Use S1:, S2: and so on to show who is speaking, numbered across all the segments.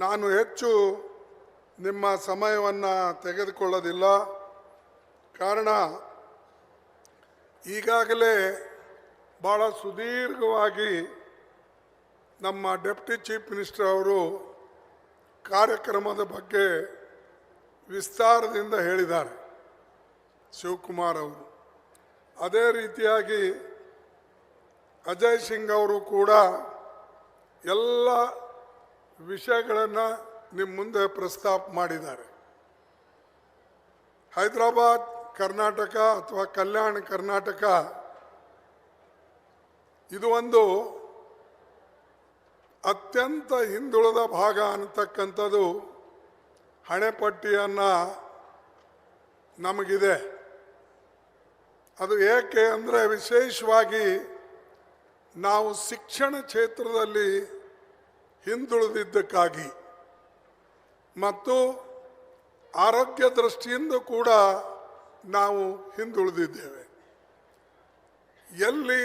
S1: ನಾನು ಹೆಚ್ಚು ನಿಮ್ಮ ಸಮಯವನ್ನು ತೆಗೆದುಕೊಳ್ಳೋದಿಲ್ಲ. ಕಾರಣ ಈಗಾಗಲೇ ಭಾಳ ಸುದೀರ್ಘವಾಗಿ ನಮ್ಮ ಡೆಪ್ಟಿ ಚೀಫ್ ಮಿನಿಸ್ಟರ್ ಅವರು ಕಾರ್ಯಕ್ರಮದ ಬಗ್ಗೆ ವಿಸ್ತಾರದಿಂದ ಹೇಳಿದ್ದಾರೆ, ಶಿವಕುಮಾರ್ ಅವರು. ಅದೇ ರೀತಿಯಾಗಿ ಅಜಯ್ ಸಿಂಗ್ ಅವರು ಕೂಡ ಎಲ್ಲ ವಿಷಯಗಳನ್ನು ನಿಮ್ಮ ಮುಂದೆ ಪ್ರಸ್ತಾಪ ಮಾಡಿದ್ದಾರೆ. ಹೈದರಾಬಾದ್ ಕರ್ನಾಟಕ ಅಥವಾ ಕಲ್ಯಾಣ ಕರ್ನಾಟಕ ಇದು ಒಂದು ಅತ್ಯಂತ ಹಿಂದುಳಿದ ಭಾಗ ಅನ್ನತಕ್ಕಂಥದ್ದು ಹಣೆಪಟ್ಟಿಯನ್ನು ನಮಗಿದೆ. ಅದು ಏಕೆ ಅಂದರೆ ವಿಶೇಷವಾಗಿ ನಾವು ಶಿಕ್ಷಣ ಕ್ಷೇತ್ರದಲ್ಲಿ ಹಿಂದುಳಿದಿದ್ದಕ್ಕಾಗಿ ಮತ್ತು ಆರೋಗ್ಯ ದೃಷ್ಟಿಯಿಂದ ಕೂಡ ನಾವು ಹಿಂದುಳಿದಿದ್ದೇವೆ. ಎಲ್ಲಿ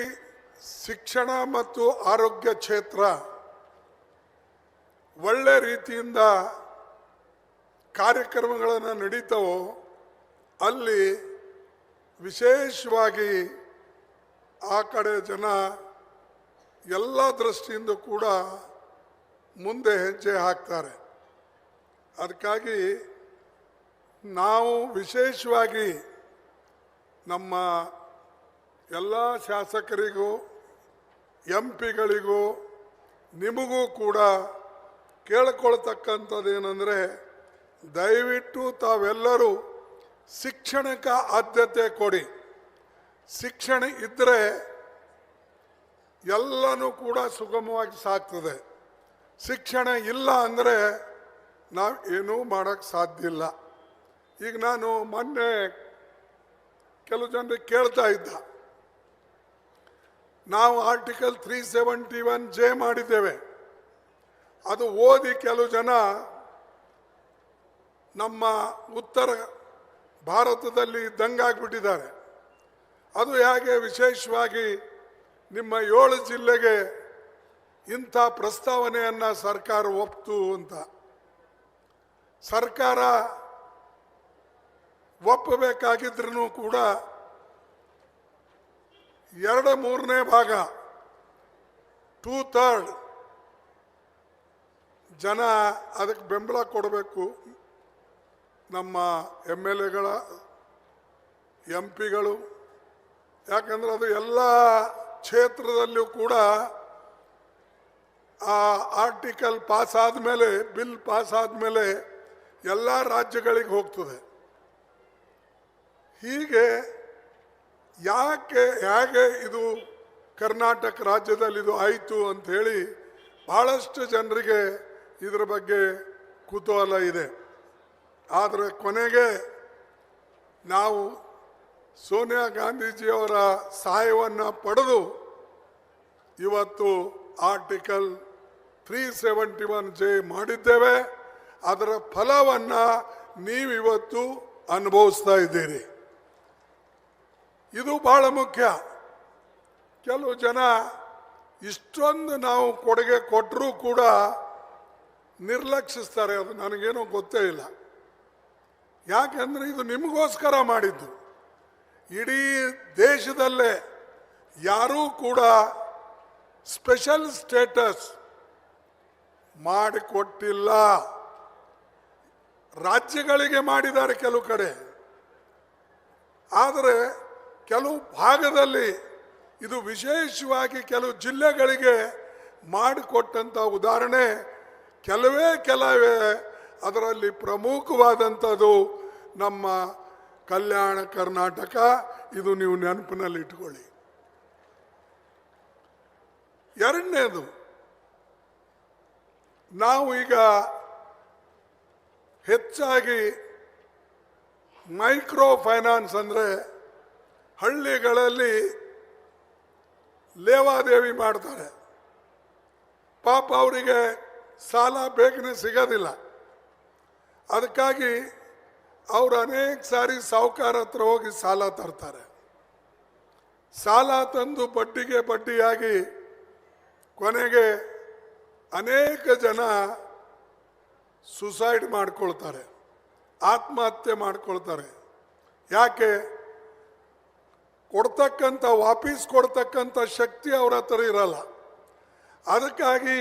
S1: ಶಿಕ್ಷಣ ಮತ್ತು ಆರೋಗ್ಯ ಕ್ಷೇತ್ರ ಒಳ್ಳೆ ರೀತಿಯಿಂದ ಕಾರ್ಯಕ್ರಮಗಳನ್ನು ನಡೀತಾವೋ ಅಲ್ಲಿ ವಿಶೇಷವಾಗಿ ಆ ಕಡೆ ಜನ ಎಲ್ಲ ದೃಷ್ಟಿಯಿಂದ ಕೂಡ ಮುಂದೆ ಹೆಜ್ಜೆ ಹಾಕ್ತಾರೆ. ಅದಕ್ಕಾಗಿ ನಾವು ವಿಶೇಷವಾಗಿ ನಮ್ಮ ಎಲ್ಲ ಶಾಸಕರಿಗೂ MP-ಗಳಿಗೂ ನಿಮಗೂ ಕೂಡ ಕೇಳಿಕೊಳ್ತಕ್ಕಂಥದ್ದೇನೆಂದರೆ, ದಯವಿಟ್ಟು ತಾವೆಲ್ಲರೂ ಶಿಕ್ಷಣಕ್ಕೆ ಆದ್ಯತೆ ಕೊಡಿ. ಶಿಕ್ಷಣ ಇದ್ದರೆ ಎಲ್ಲನೂ ಕೂಡ ಸುಗಮವಾಗಿ ಸಾಗ್ತದೆ. ಶಿಕ್ಷಣ ಇಲ್ಲ ಅಂದರೆ ನಾವು ಏನೂ ಮಾಡೋಕ್ಕೆ ಸಾಧ್ಯ ಇಲ್ಲ. ಈಗ ನಾನು ಮೊನ್ನೆ ಕೆಲವು ಜನರಿಗೆ ಕೇಳ್ತಾ ಇದ್ದ, ನಾವು ಆರ್ಟಿಕಲ್ 371J ಮಾಡಿದ್ದೇವೆ. ಅದು ಓದಿ ಕೆಲವು ಜನ ನಮ್ಮ ಉತ್ತರ ಭಾರತದಲ್ಲಿ ದಂಗಾಗ್ಬಿಟ್ಟಿದ್ದಾರೆ. ಅದು ಹೇಗೆ ವಿಶೇಷವಾಗಿ ನಿಮ್ಮ 7 ಜಿಲ್ಲೆಗೆ ಇಂಥ ಪ್ರಸ್ತಾವನೆಯನ್ನು ಸರ್ಕಾರ ಒಪ್ತು ಅಂತ. ಸರ್ಕಾರ ಒಪ್ಪಬೇಕಾಗಿದ್ರೂ ಕೂಡ 2/3 ಭಾಗ 2/3 ಜನ ಅದಕ್ಕೆ ಬೆಂಬಲ ಕೊಡಬೇಕು. ನಮ್ಮ MLA-ಗಳ MP-ಗಳು. ಯಾಕಂದ್ರೆ ಅದು ಎಲ್ಲ ಕ್ಷೇತ್ರದಲ್ಲೂ ಕೂಡ ಆ ಆರ್ಟಿಕಲ್ ಪಾಸ್ ಆದಮೇಲೆ, ಬಿಲ್ ಪಾಸ್ ಆದಮೇಲೆ ಎಲ್ಲ ರಾಜ್ಯಗಳಿಗೆ ಹೋಗ್ತದೆ. ಹೀಗೆ ಹೇಗೆ ಇದು ಕರ್ನಾಟಕ ರಾಜ್ಯದಲ್ಲಿ ಇದು ಆಯಿತು ಅಂಥೇಳಿ ಭಾಳಷ್ಟು ಜನರಿಗೆ ಇದರ ಬಗ್ಗೆ ಕುತೂಹಲ ಇದೆ. ಆದರೆ ಕೊನೆಗೆ ನಾವು ಸೋನಿಯಾ ಗಾಂಧೀಜಿಯವರ ಸಹಾಯವನ್ನು ಪಡೆದು ಇವತ್ತು ಆರ್ಟಿಕಲ್ 371J ಮಾಡಿದ್ದೇವೆ. ಅದರ ಫಲವನ್ನು ನೀವಿವತ್ತು ಅನುಭವಿಸ್ತಾ ಇದ್ದೀರಿ. ಇದು ಬಹಳ ಮುಖ್ಯ. ಕೆಲವು ಜನ ಇಷ್ಟೊಂದು ನಾವು ಕೊಡುಗೆ ಕೊಟ್ಟರೂ ಕೂಡ ನಿರ್ಲಕ್ಷಿಸ್ತಾರೆ. ಅದು ನನಗೇನೋ ಗೊತ್ತೇ ಇಲ್ಲ. ಯಾಕೆಂದರೆ ಇದು ನಿಮಗೋಸ್ಕರ ಮಾಡಿದ್ದು. ಇಡೀ ದೇಶದಲ್ಲೇ ಯಾರೂ ಕೂಡ ಸ್ಪೆಷಲ್ ಸ್ಟೇಟಸ್ ಮಾಡಿಕೊಟ್ಟಿಲ್ಲ. ರಾಜ್ಯಗಳಿಗೆ ಮಾಡಿದ್ದಾರೆ ಕೆಲವು ಕಡೆ, ಆದರೆ ಕೆಲವು ಭಾಗದಲ್ಲಿ ಇದು ವಿಶೇಷವಾಗಿ ಕೆಲವು ಜಿಲ್ಲೆಗಳಿಗೆ ಮಾಡಿಕೊಟ್ಟಂಥ ಉದಾಹರಣೆ ಕೆಲವೇ. ಅದರಲ್ಲಿ ಪ್ರಮುಖವಾದಂಥದ್ದು ನಮ್ಮ ಕಲ್ಯಾಣ ಕರ್ನಾಟಕ. ಇದು ನೀವು ನೆನಪಿನಲ್ಲಿ ಇಟ್ಕೊಳ್ಳಿ. ಎರಡನೇದು, ನಾವು ಈಗ ಹೆಚ್ಚಾಗಿ ಮೈಕ್ರೋ ಫೈನಾನ್ಸ್ ಅಂದರೆ ಹಳ್ಳಿಗಳಲ್ಲಿ ಲೇವಾದೇವಿ ಮಾಡ್ತಾರೆ. ಪಾಪ ಅವರಿಗೆ ಸಾಲ ಬೇಗನೆ ಸಿಗೋದಿಲ್ಲ. ಅದಕ್ಕಾಗಿ ಅವರು ಅನೇಕ ಸಾರಿ ಸಾಹುಕಾರ ಹತ್ರ ಹೋಗಿ ಸಾಲ ತರ್ತಾರೆ. ಸಾಲ ತಂದು ಬಡ್ಡಿಗೆ ಬಡ್ಡಿಯಾಗಿ ಕೊನೆಗೆ ಅನೇಕ ಜನ ಸುಸೈಡ್ ಮಾಡ್ಕೊಳ್ತಾರೆ, ಆತ್ಮಹತ್ಯೆ ಮಾಡ್ಕೊಳ್ತಾರೆ. ಯಾಕೆ? ಕೊಡ್ತಕ್ಕಂಥ ವಾಪಸ್ ಕೊಡ್ತಕ್ಕಂಥ ಶಕ್ತಿ ಅವ್ರ ಹತ್ರ ಇರಲ್ಲ. ಅದಕ್ಕಾಗಿ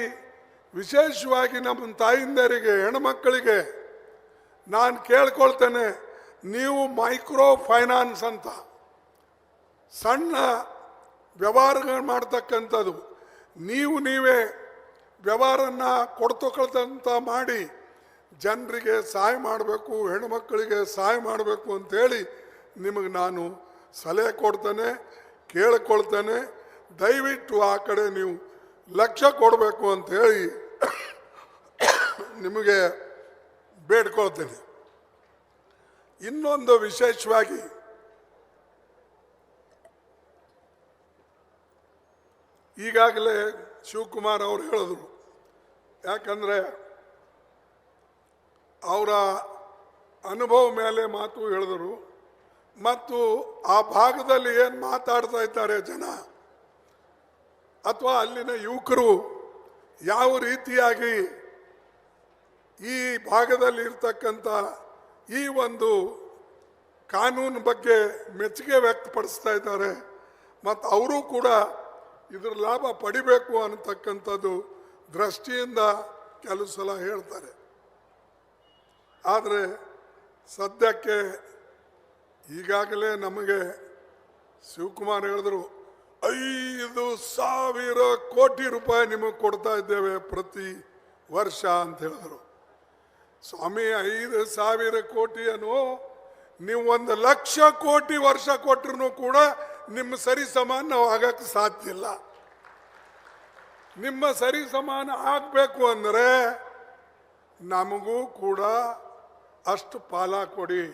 S1: ವಿಶೇಷವಾಗಿ ನಮ್ಮ ತಾಯಿಂದರಿಗೆ, ಹೆಣ್ಮಕ್ಕಳಿಗೆ ನಾನು ಕೇಳ್ಕೊಳ್ತೇನೆ, ನೀವು ಮೈಕ್ರೋ ಫೈನಾನ್ಸ್ ಅಂತ ಸಣ್ಣ ವ್ಯವಹಾರಗಳು ಮಾಡ್ತಕ್ಕಂಥದ್ದು, ನೀವೇ ವ್ಯವಹಾರನ ಕೊಡ್ತಕ್ಕಂಥ ಮಾಡಿ ಜನರಿಗೆ ಸಹಾಯ ಮಾಡಬೇಕು, ಹೆಣ್ಮಕ್ಕಳಿಗೆ ಸಹಾಯ ಮಾಡಬೇಕು ಅಂತೇಳಿ ನಿಮಗೆ ನಾನು ಸಲಹೆ ಕೊಡ್ತೇನೆ, ಕೇಳಿಕೊಳ್ತೇನೆ. ದಯವಿಟ್ಟು ಆ ಕಡೆ ನೀವು ಲಕ್ಷ್ಯ ಕೊಡಬೇಕು ಅಂತೇಳಿ ನಿಮಗೆ ಬೇಡ್ಕೊಳ್ತೇನೆ. ಇನ್ನೊಂದು ವಿಶೇಷವಾಗಿ ಈಗಾಗಲೇ ಶಿವಕುಮಾರ್ ಅವರು ಹೇಳಿದ್ರು, ಯಾಕಂದರೆ ಅವರ ಅನುಭವ ಮೇಲೆ ಮಾತು ಹೇಳಿದರು. ಮತ್ತು ಆ ಭಾಗದಲ್ಲಿ ಏನು ಮಾತಾಡ್ತಾ ಇದ್ದಾರೆ ಜನ ಅಥವಾ ಅಲ್ಲಿನ ಯುವಕರು ಯಾವ ರೀತಿಯಾಗಿ ಈ ಭಾಗದಲ್ಲಿ ಇರ್ತಕ್ಕಂಥ ಈ ಒಂದು ಕಾನೂನು ಬಗ್ಗೆ ಮೆಚ್ಚುಗೆ ವ್ಯಕ್ತಪಡಿಸ್ತಾ ಇದ್ದಾರೆ ಮತ್ತು ಅವರು ಕೂಡ ಇದರ ಲಾಭ ಪಡಿಬೇಕು ಅನ್ನತಕ್ಕಂಥದ್ದು ದೃಷ್ಟಿಯಿಂದ ಕೆಲವು ಸಲ ಹೇಳ್ತಾರೆ. ಆದರೆ ಸದ್ಯಕ್ಕೆ ಈಗಾಗಲೇ ನಮಗೆ ಶಿವಕುಮಾರ್ ಹೇಳಿದ್ರು, 5,000 ಕೋಟಿ ರೂಪಾಯಿ ನಿಮಗೆ ಕೊಡ್ತಾ ಇದ್ದೇವೆ ಪ್ರತಿ ವರ್ಷ ಅಂತ ಹೇಳಿದ್ರು. ಸ್ವಾಮಿ, 5,000 ಕೋಟಿಯನ್ನು ನೀವು 1,00,000 ಕೋಟಿ ವರ್ಷ ಕೊಟ್ಟರು ಕೂಡ ನಿಮ್ಮ ಸರಿ ಸಮಾನ ನಾವು ಆಗಕ್ಕೆ ಸಾಧ್ಯ ಇಲ್ಲ. ನಿಮ್ಮ ಸರಿ ಸಮಾನ ಆಗಬೇಕು ಅಂದರೆ ನಮಗೂ ಕೂಡ ಅಷ್ಟು ಪಾಲ ಕೊಡಿ.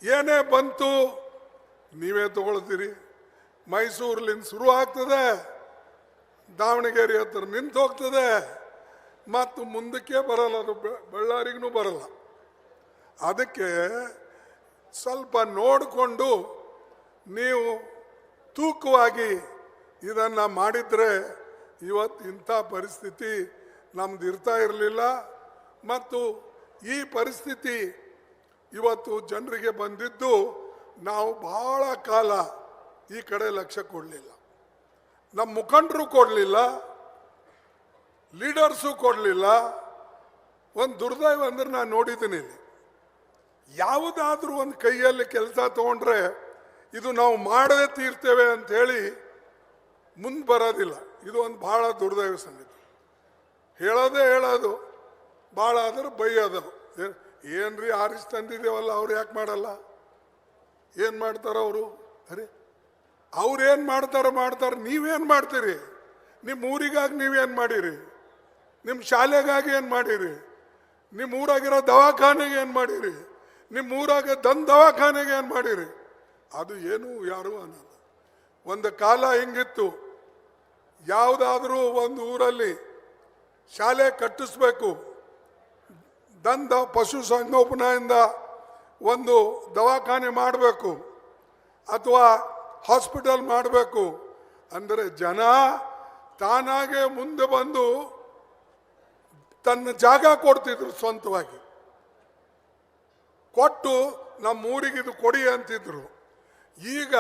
S1: ಏನೇ ಬಂತು ನೀವೇ ತಗೊಳ್ತೀರಿ. ಮೈಸೂರಿನಿಂದ ಶುರು ಆಗ್ತದೆ, ದಾವಣಗೆರೆ ಹತ್ರ ನಿಂತು ಹೋಗ್ತದೆ, ಮತ್ತು ಮುಂದಕ್ಕೆ ಬರಲ್ಲ, ಅದು ಬಳ್ಳಾರಿಗೂ ಬರಲ್ಲ. ಅದಕ್ಕೆ ಸ್ವಲ್ಪ ನೋಡಿಕೊಂಡು ನೀವು ತೂಕವಾಗಿ ಇದನ್ನು ಮಾಡಿದರೆ ಇವತ್ತು ಇಂಥ ಪರಿಸ್ಥಿತಿ ನಮ್ದು ಇರ್ತಾ ಇರಲಿಲ್ಲ. ಮತ್ತು ಈ ಪರಿಸ್ಥಿತಿ ಇವತ್ತು ಜನರಿಗೆ ಬಂದಿದ್ದು ನಾವು ಬಹಳ ಕಾಲ ಈ ಕಡೆ ಲಕ್ಷ್ಯ ಕೊಡಲಿಲ್ಲ. ನಮ್ಮ ಮುಖಂಡರು ಕೊಡಲಿಲ್ಲ, ಲೀಡರ್ಸು ಕೊಡಲಿಲ್ಲ. ಒಂದು ದುರ್ದೈವ ಅಂದ್ರೆ ನಾನು ನೋಡಿದ್ದೀನಿ, ಯಾವುದಾದ್ರೂ ಒಂದು ಕೈಯಲ್ಲಿ ಕೆಲಸ ತಗೊಂಡ್ರೆ ಇದು ನಾವು ಮಾಡದೇ ತೀರ್ತೇವೆ ಅಂಥೇಳಿ ಮುಂದೆ ಬರೋದಿಲ್ಲ. ಇದು ಒಂದು ಭಾಳ ದುರ್ದೈವ ಸಂಗತಿ. ಹೇಳೋದು ಭಾಳ ಆದ್ರೆ ಬೈಯೋದು. ಏನ್ರಿ ಆರಿಸಿ ತಂದಿದ್ದೇವಲ್ಲ, ಅವ್ರು ಯಾಕೆ ಮಾಡಲ್ಲ? ಏನು ಮಾಡ್ತಾರೆ ಅವರು? ಅರೆ, ಅವ್ರೇನು ಮಾಡ್ತಾರೆ, ನೀವೇನು ಮಾಡ್ತೀರಿ? ನಿಮ್ಮ ಊರಿಗಾಗಿ ನೀವೇನು ಮಾಡಿರಿ? ನಿಮ್ಮ ಶಾಲೆಗಾಗಿ ಏನು ಮಾಡಿರಿ? ನಿಮ್ಮ ಊರಾಗಿರೋ ದವಾಖಾನೆಗೆ ಏನು ಮಾಡಿರಿ? ನಿಮ್ಮ ಊರಾಗ ದವಾಖಾನೆಗೆ ಏನು ಮಾಡಿರಿ? ಅದು ಏನು ಯಾರು ಅನ್ನೋದು. ಒಂದು ಕಾಲ ಹಿಂಗಿತ್ತು, ಯಾವುದಾದ್ರೂ ಒಂದು ಊರಲ್ಲಿ ಶಾಲೆ ಕಟ್ಟಿಸ್ಬೇಕು, ಪಶು ಸಂಗೋಪನೆಯಿಂದ ಒಂದು ದವಾಖಾನೆ ಮಾಡಬೇಕು ಅಥವಾ ಹಾಸ್ಪಿಟಲ್ ಮಾಡಬೇಕು ಅಂದರೆ ಜನ ತಾನಾಗೆ ಮುಂದೆ ಬಂದು ತನ್ನ ಜಾಗ ಕೊಡ್ತಿದ್ರು, ಸ್ವಂತವಾಗಿ ಕೊಟ್ಟು ನಮ್ಮ ಊರಿಗಿದು ಕೊಡಿ ಅಂತಿದ್ರು. ಈಗ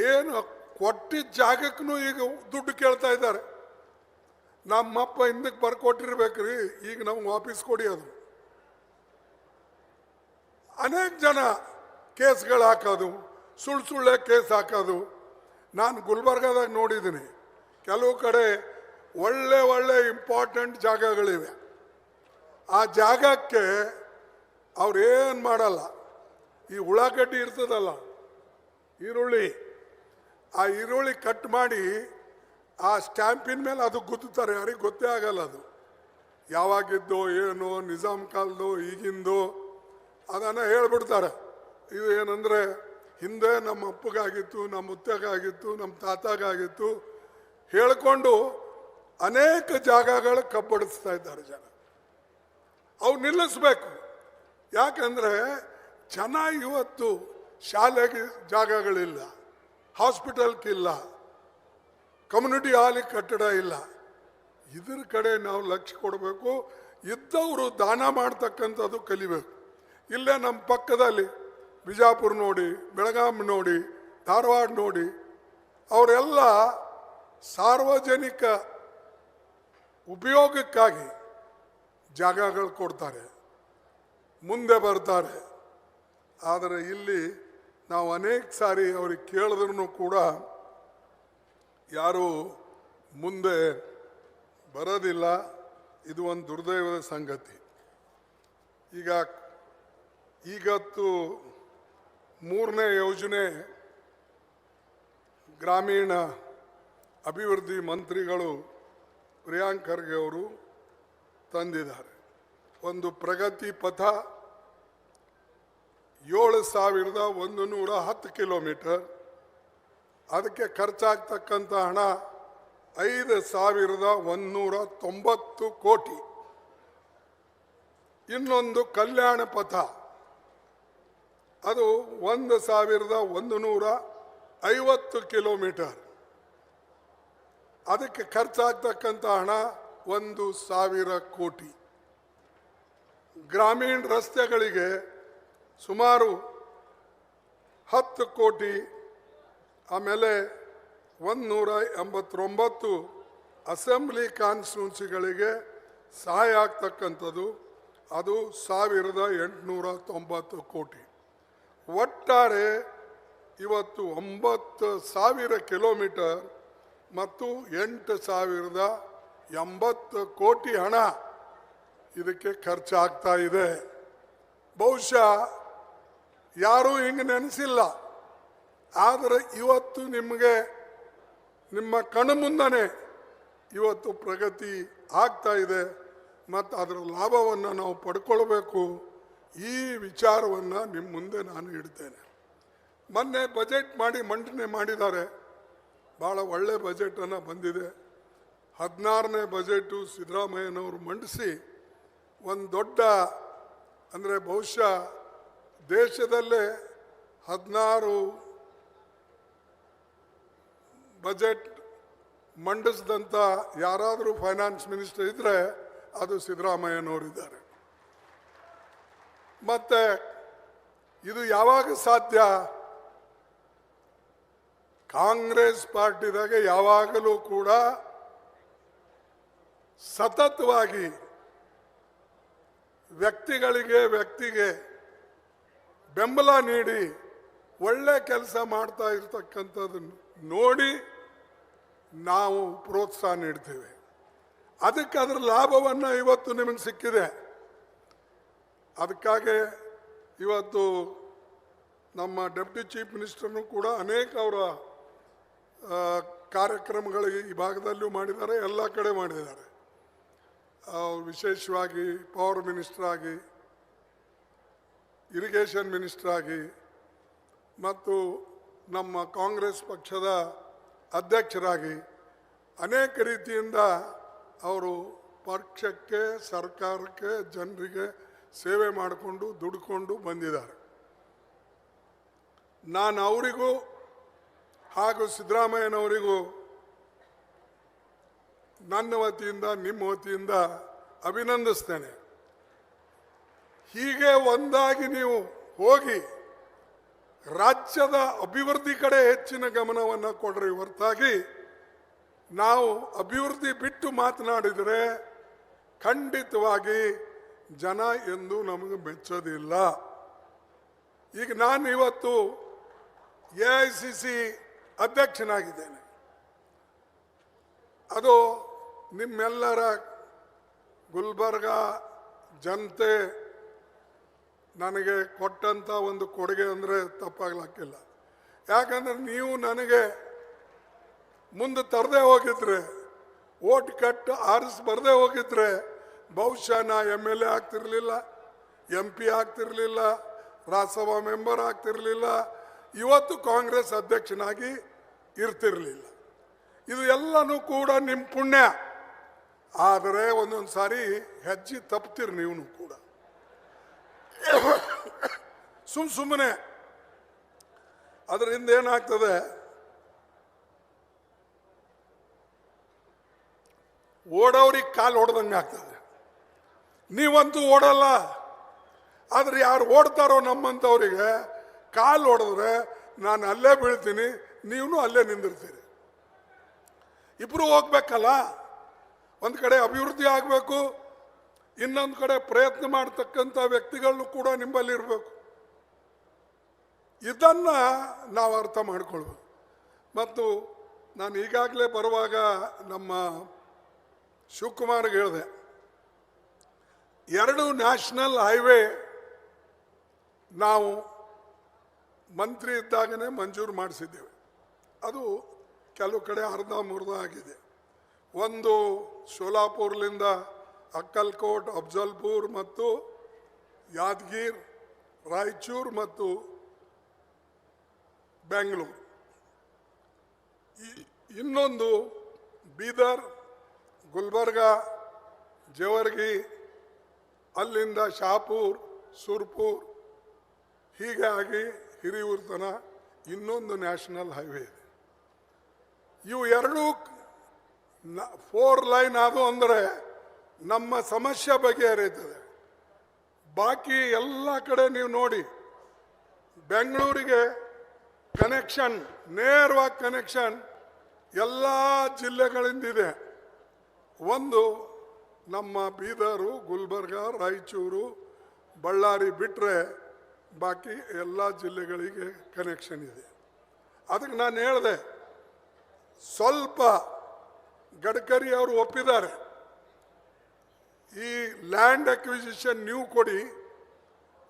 S1: ಏನು ಕೊಟ್ಟಿದ್ದ ಜಾಗಕ್ಕೂ ಈಗ ದುಡ್ಡು ಕೇಳ್ತಾ ಇದ್ದಾರೆ. ನಮ್ಮಪ್ಪ ಹಿಂದಕ್ಕೆ ಬರ್ಕೊಟ್ಟಿರ್ಬೇಕ್ರಿ, ಈಗ ನಮ್ಗೆ ವಾಪಸ್ ಕೊಡಿ. ಅದು ಅನೇಕ ಜನ ಕೇಸ್ಗಳು ಹಾಕೋದು, ಸುಳ್ಳೆ ಕೇಸ್ ಹಾಕೋದು. ನಾನು ಗುಲ್ಬರ್ಗಾದಾಗ ನೋಡಿದ್ದೀನಿ, ಕೆಲವು ಕಡೆ ಒಳ್ಳೆ ಇಂಪಾರ್ಟೆಂಟ್ ಜಾಗಗಳಿವೆ. ಆ ಜಾಗಕ್ಕೆ ಅವ್ರೇನು ಮಾಡಲ್ಲ, ಈ ಉಳ್ಳಾಗಡ್ಡಿ ಇರ್ತದಲ್ಲ, ಈರುಳ್ಳಿ, ಆ ಈರುಳ್ಳಿ ಕಟ್ ಮಾಡಿ ಆ ಸ್ಟ್ಯಾಂಪಿನ ಮೇಲೆ ಅದು ಗುದ್ದುತ್ತಾರೆ. ಯಾರಿಗೆ ಗೊತ್ತೇ ಆಗಲ್ಲ ಅದು ಯಾವಾಗಿದ್ದೋ ಏನೋ, ನಿಜಾಮ್ ಕಾಲದ್ದು ಈಗಿಂದು ಅದನ್ನು ಹೇಳ್ಬಿಡ್ತಾರೆ. ಇದು ಏನಂದರೆ ಹಿಂದೆ ನಮ್ಮ ಅಪ್ಪಗಾಗಿತ್ತು, ನಮ್ಮ ಮುತ್ತಗಾಗಿತ್ತು, ನಮ್ಮ ತಾತಗಾಗಿತ್ತು ಹೇಳ್ಕೊಂಡು ಅನೇಕ ಜಾಗಗಳು ಕಬ್ಬಡಿಸ್ತಾ ಇದ್ದಾರೆ ಜನ. ಅವು ನಿಲ್ಲಿಸ್ಬೇಕು. ಯಾಕಂದರೆ ಜನ ಇವತ್ತು ಶಾಲೆಗೆ ಜಾಗಗಳಿಲ್ಲ, ಹಾಸ್ಪಿಟಲ್ಗಿಲ್ಲ, ಕಮ್ಯುನಿಟಿ ಹಾಲಿಗೆ ಕಟ್ಟಡ ಇಲ್ಲ. ಇದ್ರ ಕಡೆ ನಾವು ಲಕ್ಷ್ಯ ಕೊಡಬೇಕು. ಇದ್ದವರು ದಾನ ಮಾಡ್ತಕ್ಕಂಥದ್ದು ಕಲಿಬೇಕು. ಇಲ್ಲೇ ನಮ್ಮ ಪಕ್ಕದಲ್ಲಿ ಬಿಜಾಪುರ ನೋಡಿ, ಬೆಳಗಾಂ ನೋಡಿ, ಧಾರವಾಡ ನೋಡಿ, ಅವರೆಲ್ಲ ಸಾರ್ವಜನಿಕ ಉಪಯೋಗಕ್ಕಾಗಿ ಜಾಗಗಳು ಕೊಡ್ತಾರೆ, ಮುಂದೆ ಬರ್ತಾರೆ. ಆದರೆ ಇಲ್ಲಿ ನಾವು ಅನೇಕ ಸಾರಿ ಅವ್ರಿಗೆ ಕೇಳಿದ್ರೂ ಕೂಡ ಯಾರೂ ಮುಂದೆ ಬರೋದಿಲ್ಲ. ಇದು ಒಂದು ದುರ್ದೈವದ ಸಂಗತಿ. ಈಗತ್ತು 3ನೇ ಯೋಜನೆ ಗ್ರಾಮೀಣ ಅಭಿವೃದ್ಧಿ ಮಂತ್ರಿಗಳು ಪ್ರಿಯಾಂಕ್ ಖರ್ಗೆ ಅವರು ತಂದಿದ್ದಾರೆ. ಒಂದು ಪ್ರಗತಿ ಪಥ 7,110 ಕಿಲೋಮೀಟರ್, ಅದಕ್ಕೆ ಖರ್ಚಾಗ್ತಕ್ಕಂಥ ಹಣ 5,190 ಕೋಟಿ. ಇನ್ನೊಂದು ಕಲ್ಯಾಣ ಪಥ, ಅದು 1,150 ಕಿಲೋಮೀಟರ್, ಅದಕ್ಕೆ ಖರ್ಚಾಗ್ತಕ್ಕಂಥ ಹಣ 1,000 ಕೋಟಿ. ಗ್ರಾಮೀಣ ರಸ್ತೆಗಳಿಗೆ ಸುಮಾರು 10 ಕೋಟಿ. ಆಮೇಲೆ 189 ಅಸೆಂಬ್ಲಿ ಕಾನ್ಸ್ಟಿಟ್ಯೂನ್ಸಿಗಳಿಗೆ ಸಹಾಯ ಆಗ್ತಕ್ಕಂಥದ್ದು, ಅದು 1,890 ಕೋಟಿ. ಒಟ್ಟಾರೆ ಇವತ್ತು 9,000 ಕಿಲೋಮೀಟರ್ ಮತ್ತು 8,080 ಕೋಟಿ ಹಣ ಇದಕ್ಕೆ ಖರ್ಚಾಗ್ತಾ ಇದೆ. ಬಹುಶಃ ಯಾರೂ ಹಿಂಗೆ ನೆನೆಸಿಲ್ಲ. ಆದರೆ ಇವತ್ತು ನಿಮಗೆ ನಿಮ್ಮ ಕಣ್ಣು ಮುಂದನೆ ಇವತ್ತು ಪ್ರಗತಿ ಆಗ್ತಾ ಇದೆ ಮತ್ತು ಅದರ ಲಾಭವನ್ನು ನಾವು ಪಡ್ಕೊಳ್ಬೇಕು. ಈ ವಿಚಾರವನ್ನು ನಿಮ್ಮ ಮುಂದೆ ನಾನು ಇಡ್ತೇನೆ. ಮೊನ್ನೆ ಬಜೆಟ್ ಮಂಡನೆ ಮಾಡಿದ್ದಾರೆ. ಭಾಳ ಒಳ್ಳೆ ಬಜೆಟನ್ನು ಬಂದಿದೆ. 16ನೇ ಬಜೆಟು ಸಿದ್ದರಾಮಯ್ಯನವರು ಮಂಡಿಸಿ ಒಂದು ದೊಡ್ಡ, ಅಂದರೆ ಬಹುಶಃ ದೇಶದಲ್ಲೇ 16 ಬಜೆಟ್ ಮಂಡಿಸಿದಂಥ ಯಾರಾದರೂ ಫೈನಾನ್ಸ್ ಮಿನಿಸ್ಟರ್ ಇದ್ದರೆ ಅದು ಸಿದ್ದರಾಮಯ್ಯನವರಿದ್ದಾರೆ. ಮತ್ತೆ ಇದು ಯಾವಾಗ ಸಾಧ್ಯ? ಕಾಂಗ್ರೆಸ್ ಪಾರ್ಟಿದಾಗ ಯಾವಾಗಲೂ ಕೂಡ ಸತತವಾಗಿ ವ್ಯಕ್ತಿಗೆ ಬೆಂಬಲ ನೀಡಿ ಒಳ್ಳೆ ಕೆಲಸ ಮಾಡ್ತಾ ಇರ್ತಕ್ಕಂಥದ್ದನ್ನು ನೋಡಿ ನಾವು ಪ್ರೋತ್ಸಾಹ ನೀಡ್ತೇವೆ. ಅದಕ್ಕೆ ಅದರ ಲಾಭವನ್ನು ಇವತ್ತು ನಿಮಗೆ ಸಿಕ್ಕಿದೆ. ಅದಕ್ಕಾಗಿ ಇವತ್ತು ನಮ್ಮ ಡೆಪ್ಟಿ ಚೀಫ್ ಮಿನಿಸ್ಟರ್ನು ಕೂಡ ಅನೇಕ ಅವರ ಕಾರ್ಯಕ್ರಮಗಳು ಈ ಭಾಗದಲ್ಲೂ ಮಾಡಿದ್ದಾರೆ, ಎಲ್ಲ ಕಡೆ ಮಾಡಿದ್ದಾರೆ. ವಿಶೇಷವಾಗಿ ಪವರ್ ಮಿನಿಸ್ಟರ್ ಆಗಿ, ಇರಿಗೇಷನ್ ಮಿನಿಸ್ಟರ್ ಆಗಿ ಮತ್ತು ನಮ್ಮ ಕಾಂಗ್ರೆಸ್ ಪಕ್ಷದ ಅಧ್ಯಕ್ಷರಾಗಿ ಅನೇಕ ರೀತಿಯಿಂದ ಅವರು ಪಕ್ಷಕ್ಕೆ, ಸರ್ಕಾರಕ್ಕೆ, ಜನರಿಗೆ ಸೇವೆ ಮಾಡಿಕೊಂಡು ದುಡ್ಕೊಂಡು ಬಂದಿದ್ದಾರೆ. ನಾನು ಅವರಿಗೂ ಹಾಗೂ ಸಿದ್ದರಾಮಯ್ಯನವರಿಗೂ ನನ್ನ ವತಿಯಿಂದ, ನಿಮ್ಮ ವತಿಯಿಂದ ಅಭಿನಂದಿಸ್ತೇನೆ. ಹೀಗೆ ಒಂದಾಗಿ ನೀವು ಹೋಗಿ ರಾಜ್ಯದ ಅಭಿವೃದ್ಧಿ ಕಡೆ ಹೆಚ್ಚಿನ ಗಮನವನ್ನು ಕೊಡ್ರಿ. ಹೊರತಾಗಿ ನಾವು ಅಭಿವೃದ್ಧಿ ಬಿಟ್ಟು ಮಾತನಾಡಿದರೆ ಖಂಡಿತವಾಗಿ ಜನ ಎಂದು ನಮಗೆ ಮೆಚ್ಚೋದಿಲ್ಲ. ಈಗ ನಾನು ಇವತ್ತು AICC ಅಧ್ಯಕ್ಷನಾಗಿದ್ದೇನೆ. ಅದು ನಿಮ್ಮೆಲ್ಲರ ಗುಲ್ಬರ್ಗ ಜನತೆ ನನಗೆ ಕೊಟ್ಟಂಥ ಒಂದು ಕೊಡುಗೆ ಅಂದರೆ ತಪ್ಪಾಗ್ಲಿಕ್ಕಿಲ್ಲ. ಯಾಕಂದ್ರೆ ನೀವು ನನಗೆ ಮುಂದೆ ತರದೇ ಹೋಗಿದ್ರೆ, ಓಟ್ ಕಟ್ಟು ಆರಿಸಿ ಬರದೇ ಹೋಗಿದ್ರೆ ಬಹುಶಃ ನಾ MLA ಆಗ್ತಿರ್ಲಿಲ್ಲ, MP ಆಗ್ತಿರ್ಲಿಲ್ಲ, ರಾಜ್ಯಸಭಾ ಮೆಂಬರ್ ಆಗ್ತಿರ್ಲಿಲ್ಲ, ಇವತ್ತು ಕಾಂಗ್ರೆಸ್ ಅಧ್ಯಕ್ಷನಾಗಿ ಇರ್ತಿರ್ಲಿಲ್ಲ. ಇದು ಎಲ್ಲನೂ ಕೂಡ ನಿಮ್ಮ ಪುಣ್ಯ. ಆದರೆ ಒಂದೊಂದು ಸಾರಿ ಹೆಜ್ಜೆ ತಪ್ತೀರಿ ನೀವು ಕೂಡ. ಸುಮ್ಮನೆ ಅದರಿಂದ ಏನಾಗ್ತದೆ, ಓಡೋರಿಗೆ ಕಾಲು ಹೊಡೆದಂಗೆ ಆಗ್ತದೆ. ನೀವಂತೂ ಓಡಲ್ಲ. ಆದ್ರೆ ಯಾರು ಓಡ್ತಾರೋ ನಮ್ಮಂಥವ್ರಿಗೆ ಕಾಲು ಹೊಡೆದ್ರೆ ನಾನು ಅಲ್ಲೇ ಬೀಳ್ತೀನಿ, ನೀವು ಅಲ್ಲೇ ನಿಂದಿರ್ತೀರಿ. ಇಬ್ರು ಹೋಗ್ಬೇಕಲ್ಲ. ಒಂದು ಕಡೆ ಅಭಿವೃದ್ಧಿ ಆಗಬೇಕು, ಇನ್ನೊಂದು ಕಡೆ ಪ್ರಯತ್ನ ಮಾಡ್ತಕ್ಕಂಥ ವ್ಯಕ್ತಿಗಳು ಕೂಡ ನಿಮ್ಮಲ್ಲಿ ಇರಬೇಕು. ಇದನ್ನ ನಾವು ಅರ್ಥ ಮಾಡ್ಕೊಳ್ಬೇಕು. ಮತ್ತು ನಾನು ಈಗಾಗಲೇ ಬರುವಾಗ ನಮ್ಮ ಶಿವಕುಮಾರ್ಗೆ ಹೇಳಿದೆ, 2 ನ್ಯಾಷನಲ್ ಹೈವೇ ನಾವು ಮಂತ್ರಿ ಇದ್ದಾಗನೇ ಮಂಜೂರು ಮಾಡಿಸಿದ್ದೇವೆ. ಅದು ಕೆಲವು ಕಡೆ ಅರ್ಧ ಮುರ್ಧ ಆಗಿದೆ. ಒಂದು ಶೋಲಾಪುರ್ಲಿಂದ ಅಕ್ಕಲ್ಕೋಟ್, ಅಫ್ಜಲ್ಪುರ್ ಮತ್ತು ಯಾದಗಿರ್, ರಾಯಚೂರು ಮತ್ತು ಬೆಂಗಳೂರು. ಇನ್ನೊಂದು ಬೀದರ್, ಗುಲ್ಬರ್ಗ, ಜೇವರ್ಗಿ, ಅಲ್ಲಿಂದ ಶಾಪುರ್, ಸುರ್ಪುರ್, ಹೀಗೆ ಆಗಿ ಹಿರಿಯೂರು ತನಕ ಇನ್ನೊಂದು ನ್ಯಾಷನಲ್ ಹೈವೇ ಇದೆ. ಇವು 2 4 ಲೈನ್ ಆದವು ಅಂದರೆ ನಮ್ಮ ಸಮಸ್ಯೆ ಬಗೆಹರಿಯುತ್ತದೆ. ಬಾಕಿ ಎಲ್ಲ ಕಡೆ ನೀವು ನೋಡಿ, ಬೆಂಗಳೂರಿಗೆ ಕನೆಕ್ಷನ್, ನೇರವಾಗಿ ಕನೆಕ್ಷನ್ ಎಲ್ಲ ಜಿಲ್ಲೆಗಳಿಂದಿದೆ. ಒಂದು ನಮ್ಮ ಬೀದರು, ಗುಲ್ಬರ್ಗ, ರಾಯಚೂರು, ಬಳ್ಳಾರಿ ಬಿಟ್ಟರೆ ಬಾಕಿ ಎಲ್ಲ ಜಿಲ್ಲೆಗಳಿಗೆ ಕನೆಕ್ಷನ್ ಇದೆ. ಅದಕ್ಕೆ ನಾನು ಹೇಳಿದೆ, ಸ್ವಲ್ಪ ಗಡ್ಕರಿ ಅವರು ಒಪ್ಪಿದ್ದಾರೆ, ಈ ಲ್ಯಾಂಡ್ ಅಕ್ವಿಸಿಷನ್ ನೀವು ಕೊಡಿ,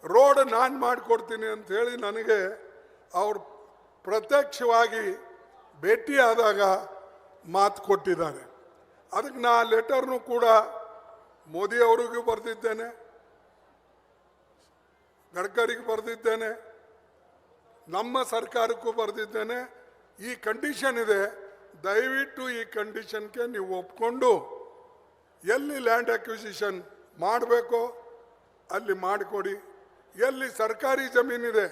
S1: ರೋಡ್ ನಾನು ಮಾಡಿಕೊಡ್ತೀನಿ ಅಂತ ಹೇಳಿ ನನಗೆ ಅವರು ಪ್ರತ್ಯಕ್ಷವಾಗಿ ಭೇಟಿ ಆದಾಗ ಮಾತು ಕೊಟ್ಟಿದ್ದಾರೆ. ಅದಕ್ಕೆ ನಾ ಲೆಟರ್ನು ಕೂಡ ಮೋದಿ ಅವರಿಗೂ ಬರೆದಿದ್ದೇನೆ, ಗಡ್ಕರಿಗೆ ಬರೆದಿದ್ದೇನೆ, ನಮ್ಮ ಸರ್ಕಾರಕ್ಕೂ ಬರೆದಿದ್ದೇನೆ. ಈ ಕಂಡೀಷನ್ ಇದೆ, ದಯವಿಟ್ಟು ಈ ಕಂಡೀಷನ್ಗೆ ನೀವು ಒಪ್ಕೊಂಡು ಎಲ್ಲಿ ಲ್ಯಾಂಡ್ ಅಕ್ವಿಸಿಷನ್ ಮಾಡಬೇಕೋ ಅಲ್ಲಿ ಮಾಡಿಕೊಡಿ, ಎಲ್ಲಿ ಸರ್ಕಾರಿ ಜಮೀನಿದೆ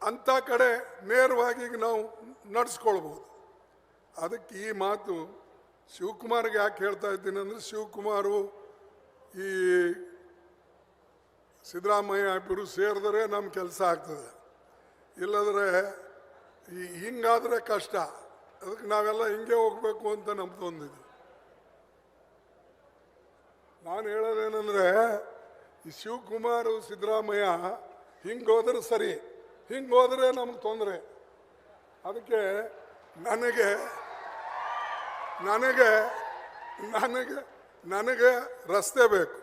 S1: ಅಂಥ ಕಡೆ ನೇರವಾಗಿ ನಾವು ನಡೆಸ್ಕೊಳ್ಬೋದು. ಅದಕ್ಕೆ ಈ ಮಾತು ಶಿವಕುಮಾರ್ಗೆ ಯಾಕೆ ಹೇಳ್ತಾ ಇದ್ದೀನಿ ಅಂದರೆ, ಶಿವಕುಮಾರು ಈ ಸಿದ್ದರಾಮಯ್ಯ ಇಬ್ಬರು ಸೇರಿದ್ರೆ ನಮ್ಮ ಕೆಲಸ ಆಗ್ತದೆ, ಇಲ್ಲದ್ರೆ ಹಿಂಗಾದರೆ ಕಷ್ಟ. ಅದಕ್ಕೆ ನಾವೆಲ್ಲ ಹಿಂಗೆ ಹೋಗ್ಬೇಕು ಅಂತ ನಮ್ದೊಂದಿದೆ. ನಾನು ಹೇಳೋದೇನೆಂದರೆ, ಈ ಶಿವಕುಮಾರ್ ಸಿದ್ದರಾಮಯ್ಯ ಹಿಂಗೆ ಹೋದ್ರೆ ಸರಿ, ಹಿಂಗೆ ಹೋದರೆ ನಮ್ಗೆ ತೊಂದರೆ. ಅದಕ್ಕೆ ನನಗೆ ನನಗೆ ನನಗೆ ನನಗೆ ರಸ್ತೆ ಬೇಕು,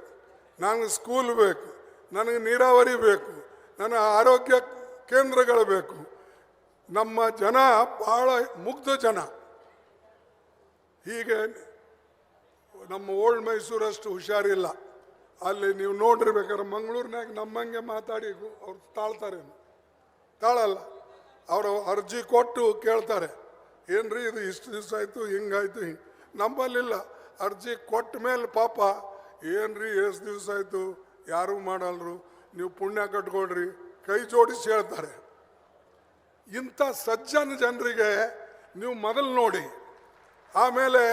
S1: ನನಗೆ ಸ್ಕೂಲ್ ಬೇಕು, ನನಗೆ ನೀರಾವರಿ ಬೇಕು, ನನಗೆ ಆರೋಗ್ಯ ಕೇಂದ್ರಗಳು ಬೇಕು. ನಮ್ಮ ಜನ ಭಾಳ ಮುಗ್ಧ ಜನ. ಹೀಗೆ ನಮ್ಮ ಓಲ್ಡ್ ಮೈಸೂರಷ್ಟು ಹುಷಾರಿಲ್ಲ. ಅಲ್ಲಿ ನೀವು ನೋಡಿರ್ಬೇಕಾದ್ರೆ ಮಂಗಳೂರಿನಾಗ ನಮ್ಮಂಗೆ ಮಾತಾಡಿ ಅವ್ರು ತಾಳ್ತಾರೇನು? ತಾಳಲ್ಲ. ಅವರು ಅರ್ಜಿ ಕೊಟ್ಟು ಕೇಳ್ತಾರೆ, ಏನ್ರಿ ಇದು ಇಷ್ಟು ದಿವಸ ಆಯಿತು, ಹಿಂಗಾಯ್ತು, ಹಿಂಗೆ. ನಮ್ಮಲ್ಲಿಲ್ಲ. ಅರ್ಜಿ ಕೊಟ್ಟ ಮೇಲೆ ಪಾಪ ಏನ್ರಿ ಎಷ್ಟು ದಿವಸ ಆಯಿತು, ಯಾರೂ ಮಾಡಲ್ರು, ನೀವು ಪುಣ್ಯ ಕಟ್ಕೊಳ್ರಿ, ಕೈ ಜೋಡಿಸಿ ಹೇಳ್ತಾರೆ. ಇಂಥ ಸಜ್ಜನ ಜನರಿಗೆ ನೀವು ಮೊದಲು ನೋಡಿ, ಆಮೇಲೆ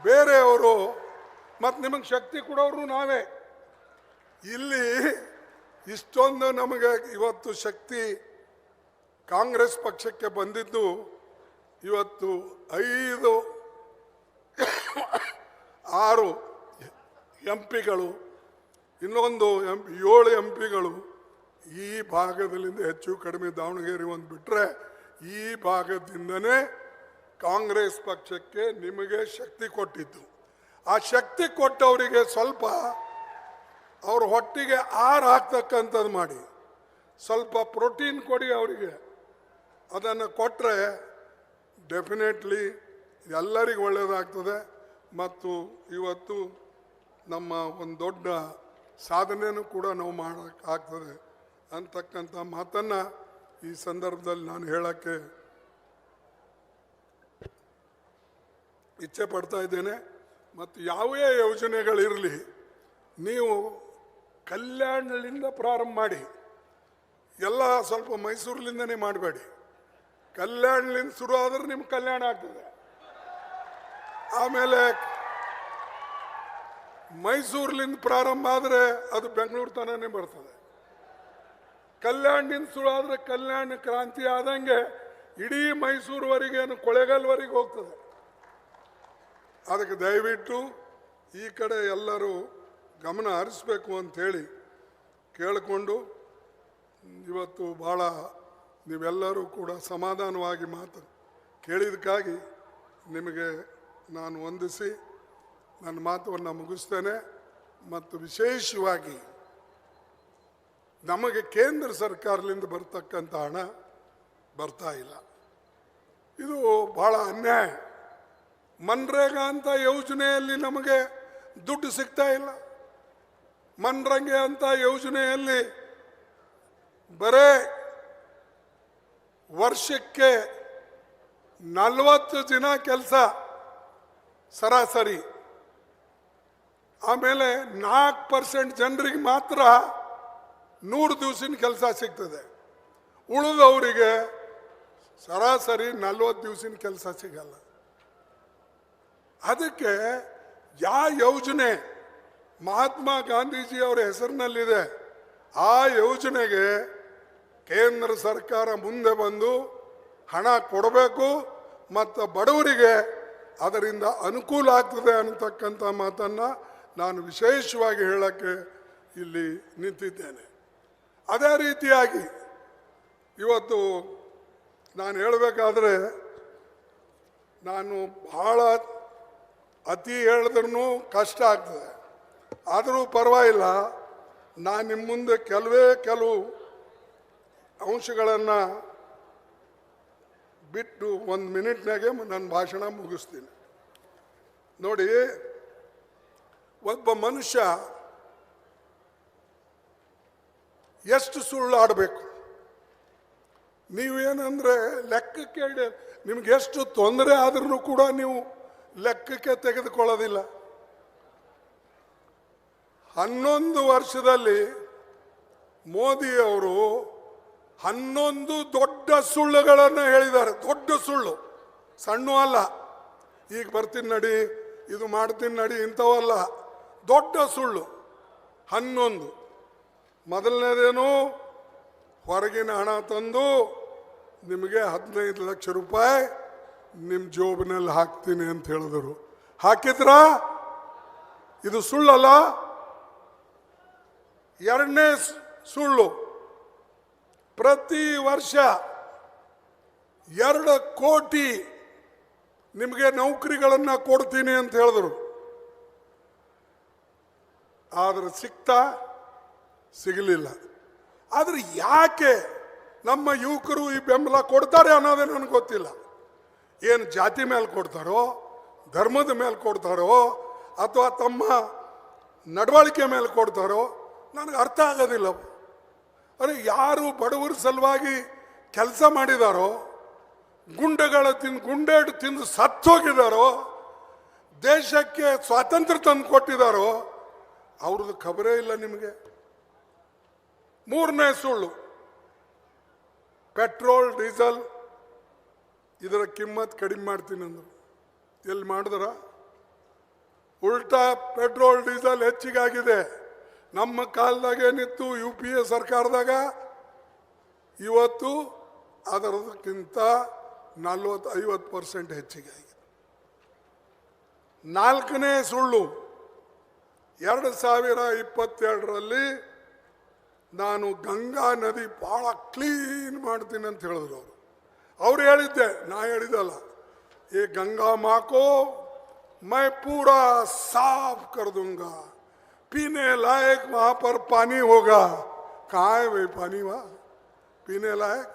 S1: ಬೇರೆಯವರು ಮತ್ತು ನಿಮಗೆ ಶಕ್ತಿ ಕೊಡೋರು ನಾವೇ. ಇಲ್ಲಿ ಇಷ್ಟೊಂದು ನಮಗೆ ಇವತ್ತು ಶಕ್ತಿ ಕಾಂಗ್ರೆಸ್ ಪಕ್ಷಕ್ಕೆ ಬಂದಿದ್ದು ಇವತ್ತು 5 6 ಎಂಪಿಗಳು, ಇನ್ನೊಂದು 7 ಎಂಪಿಗಳು ಈ ಭಾಗದಲ್ಲಿಂದ ಹೆಚ್ಚು ಕಡಿಮೆ ದಾವಣಗೆರೆ ಒಂದು ಬಿಟ್ಟರೆ ಈ ಭಾಗದಿಂದನೇ ಕಾಂಗ್ರೆಸ್ ಪಕ್ಷಕ್ಕೆ ನಿಮಗೆ ಶಕ್ತಿ ಕೊಟ್ಟಿದ್ದು. ಆ ಶಕ್ತಿ ಕೊಟ್ಟವರಿಗೆ ಸ್ವಲ್ಪ ಅವ್ರ ಹೊಟ್ಟಿಗೆ ಆರು ಹಾಕ್ತಕ್ಕಂಥದ್ದು ಮಾಡಿ, ಸ್ವಲ್ಪ ಪ್ರೋಟೀನ್ ಕೊಡಿ ಅವರಿಗೆ. ಅದನ್ನು ಕೊಟ್ಟರೆ ಡೆಫಿನೆಟ್ಲಿ ಎಲ್ಲರಿಗೂ ಒಳ್ಳೆಯದಾಗ್ತದೆ. ಮತ್ತು ಇವತ್ತು ನಮ್ಮ ಒಂದು ದೊಡ್ಡ ಸಾಧನೆಯೂ ಕೂಡ ನಾವು ಮಾಡೋಕ್ಕಾಗ್ತದೆ ಅಂತಕ್ಕಂಥ ಮಾತನ್ನು ಈ ಸಂದರ್ಭದಲ್ಲಿ ನಾನು ಹೇಳೋಕ್ಕೆ ಇಚ್ಛೆ ಪಡ್ತಾ ಇದ್ದೇನೆ. ಮತ್ತು ಯಾವುದೇ ಯೋಜನೆಗಳಿರಲಿ, ನೀವು ಕಲ್ಯಾಣದಿಂದ ಪ್ರಾರಂಭ ಮಾಡಿ, ಎಲ್ಲ ಸ್ವಲ್ಪ ಮೈಸೂರಿನಿಂದನೇ ಮಾಡಬೇಡಿ. ಕಲ್ಯಾಣದಿಂದ ಶುರು ಆದರೆ ನಿಮ್ಗೆ ಕಲ್ಯಾಣ ಆಗ್ತದೆ. ಆಮೇಲೆ ಮೈಸೂರಿನಿಂದ ಪ್ರಾರಂಭ ಆದರೆ ಅದು ಬೆಂಗಳೂರು ತನನೇ ಬರ್ತದೆ. ಕಲ್ಯಾಣದಿಂದ ಶುರು ಆದರೆ ಕಲ್ಯಾಣ ಕ್ರಾಂತಿ ಆದಂಗೆ ಇಡೀ ಮೈಸೂರುವರೆಗೇನು ಕೊಳ್ಳೇಗಾಲವರೆಗೆ ಹೋಗ್ತದೆ. ಅದಕ್ಕೆ ದಯವಿಟ್ಟು ಈ ಕಡೆ ಎಲ್ಲರೂ ಗಮನ ಹರಿಸಬೇಕು ಅಂಥೇಳಿ ಕೇಳಿಕೊಂಡು, ಇವತ್ತು ಭಾಳ ನೀವೆಲ್ಲರೂ ಕೂಡ ಸಮಾಧಾನವಾಗಿ ಮಾತು ಕೇಳಿದಕ್ಕಾಗಿ ನಿಮಗೆ ನಾನು ವಂದಿಸಿ ನನ್ನ ಮಾತನ್ನು ಮುಗಿಸ್ತೇನೆ. ಮತ್ತು ವಿಶೇಷವಾಗಿ ನಮಗೆ ಕೇಂದ್ರ ಸರ್ಕಾರದಿಂದ ಬರ್ತಕ್ಕಂಥ ಹಣ ಬರ್ತಾ ಇಲ್ಲ. ಇದು ಭಾಳ ಅನ್ಯಾಯ. ಮನ್ರೇಗಾ ಅಂತ ಯೋಜನೆಯಲ್ಲಿ ನಮಗೆ ದುಡ್ಡು ಸಿಗ್ತಾ ಇಲ್ಲ. ಮನ್ರಂಗೆ ಅಂತ ಯೋಜನೆಯಲ್ಲಿ ಬರೇ ವರ್ಷಕ್ಕೆ 40 ದಿನ ಕೆಲಸ ಸರಾಸರಿ. ಆಮೇಲೆ 4% ಜನರಿಗೆ ಮಾತ್ರ 100 ದಿವಸಿನ ಕೆಲಸ ಸಿಗ್ತದೆ. ಉಳಿದವರಿಗೆ ಸರಾಸರಿ 40 ದಿವಸಿನ ಕೆಲಸ ಸಿಗಲ್ಲ. ಅದಕ್ಕೆ ಯಾವ ಯೋಜನೆ ಮಹಾತ್ಮ ಗಾಂಧೀಜಿಯವರ ಹೆಸರಿನಲ್ಲಿದೆ ಆ ಯೋಜನೆಗೆ ಕೇಂದ್ರ ಸರ್ಕಾರ ಮುಂದೆ ಬಂದು ಹಣ ಕೊಡಬೇಕು ಮತ್ತು ಬಡವರಿಗೆ ಅದರಿಂದ ಅನುಕೂಲ ಆಗ್ತದೆ ಅನ್ನತಕ್ಕಂಥ ಮಾತನ್ನು ನಾನು ವಿಶೇಷವಾಗಿ ಹೇಳೋಕ್ಕೆ ಇಲ್ಲಿ ನಿಂತಿದ್ದೇನೆ. ಅದೇ ರೀತಿಯಾಗಿ ಇವತ್ತು ನಾನು ಹೇಳಬೇಕಾದ್ರೆ, ನಾನು ಭಾಳ ಅತಿ ಹೇಳಿದ್ರೂ ಕಷ್ಟ ಆಗ್ತದೆ. ಆದರೂ ಪರವಾಗಿಲ್ಲ, ನಾನು ನಿಮ್ಮ ಮುಂದೆ ಕೆಲವು ಅಂಶಗಳನ್ನು ಬಿಟ್ಟು 1 ಮಿನಿಟ್ನಾಗೆ ನನ್ನ ಭಾಷಣ ಮುಗಿಸ್ತೀನಿ. ನೋಡಿ, ಒಬ್ಬ ಮನುಷ್ಯ ಎಷ್ಟು ಸುಳ್ಳು ಆಡಬೇಕು? ನೀವೇನಂದರೆ ಲೆಕ್ಕಕ್ಕೆ ನಿಮ್ಗೆ ಎಷ್ಟು ತೊಂದರೆ ಆದ್ರೂ ಕೂಡ ನೀವು ಲೆಕ್ಕಕ್ಕೆ ತೆಗೆದುಕೊಳ್ಳೋದಿಲ್ಲ. 11 ವರ್ಷದಲ್ಲಿ ಮೋದಿಯವರು 11 ದೊಡ್ಡ ಸುಳ್ಳುಗಳನ್ನು ಹೇಳಿದ್ದಾರೆ. ದೊಡ್ಡ ಸುಳ್ಳು, ಸಣ್ಣ ಅಲ್ಲ. ಈಗ ಬರ್ತೀನಿ ನಡಿ, ಇದು ಮಾಡ್ತೀನಿ ನಡಿ, ಇಂಥವಲ್ಲ. ದೊಡ್ಡ ಸುಳ್ಳು 11. ಮೊದಲನೇದೇನು, ಹೊರಗಿನ ಹಣ ತಂದು ನಿಮಗೆ 15 ಲಕ್ಷ ರೂಪಾಯಿ ನಿಮ್ಮ ಜೋಬಿನಲ್ಲಿ ಹಾಕ್ತೀನಿ ಅಂತ ಹೇಳಿದರು. ಹಾಕಿದ್ರಾ? ಇದು ಸುಳ್ಳಲ್ಲ. ಎರಡನೇ ಸುಳ್ಳು, ಪ್ರತಿ ವರ್ಷ 2 ಕೋಟಿ ನಿಮಗೆ ನೌಕರಿಗಳನ್ನು ಕೊಡ್ತೀನಿ ಅಂತ ಹೇಳಿದ್ರು. ಆದ್ರೆ ಸಿಗಲಿಲ್ಲ. ಆದ್ರೆ ಯಾಕೆ ನಮ್ಮ ಯುವಕರು ಈ ಬೆಂಬಲ ಕೊಡ್ತಾರೆ ಅನ್ನೋದೇ ನನಗೆ ಗೊತ್ತಿಲ್ಲ. ಏನು ಜಾತಿ ಮೇಲೆ ಕೊಡ್ತಾರೋ, ಧರ್ಮದ ಮೇಲೆ ಕೊಡ್ತಾರೋ, ಅಥವಾ ತಮ್ಮ ನಡವಳಿಕೆ ಮೇಲೆ ಕೊಡ್ತಾರೋ ನನಗೆ ಅರ್ಥ ಆಗೋದಿಲ್ಲ. ಅರೆ, ಯಾರು ಬಡವರ ಸಲುವಾಗಿ ಕೆಲಸ ಮಾಡಿದಾರೋ, ಗುಂಡೇಟು ತಿಂದು ಸತ್ತೋಗಿದಾರೋ, ದೇಶಕ್ಕೆ ಸ್ವಾತಂತ್ರ್ಯ ತಂದು ಕೊಟ್ಟಿದ್ದಾರೋ ಅವ್ರದ್ದು ಖಬರೇ ಇಲ್ಲ ನಿಮಗೆ. ಮೂರನೇ ಸುಳ್ಳು, ಪೆಟ್ರೋಲ್ ಡೀಸೆಲ್ ಇದರ ಕಿಮ್ಮತ್ ಕಡಿಮೆ ಮಾಡ್ತೀನಿ ಅಂದರು. ಎಲ್ಲಿ ಮಾಡಿದ್ರ? ಉಲ್ಟಾ ಪೆಟ್ರೋಲ್ ಡೀಸೆಲ್ ಹೆಚ್ಚಿಗಾಗಿದೆ. ನಮ್ಮ ಕಾಲದಾಗ ಏನಿತ್ತು UPA ಸರ್ಕಾರದಾಗ, ಇವತ್ತು ಅದರದಕ್ಕಿಂತ 40-50% ಹೆಚ್ಚಿಗೆ ಆಗಿದೆ. ನಾಲ್ಕನೇ ಸುಳ್ಳು, 2022ರಲ್ಲಿ ನಾನು ಗಂಗಾ ನದಿ ಭಾಳ ಕ್ಲೀನ್ ಮಾಡ್ತೀನಿ ಅಂತ ಹೇಳಿದ್ರು ಅವ್ರು ಹೇಳಿದ್ದೆ, ನಾ ಹೇಳಿದಲ್ಲ. ये गंगा माँ को मैं पूरा साफ कर दूंगा, पीने लायक वहां पर पानी होगा. कहाँ है भाई पानी? वहाँ पीने लायक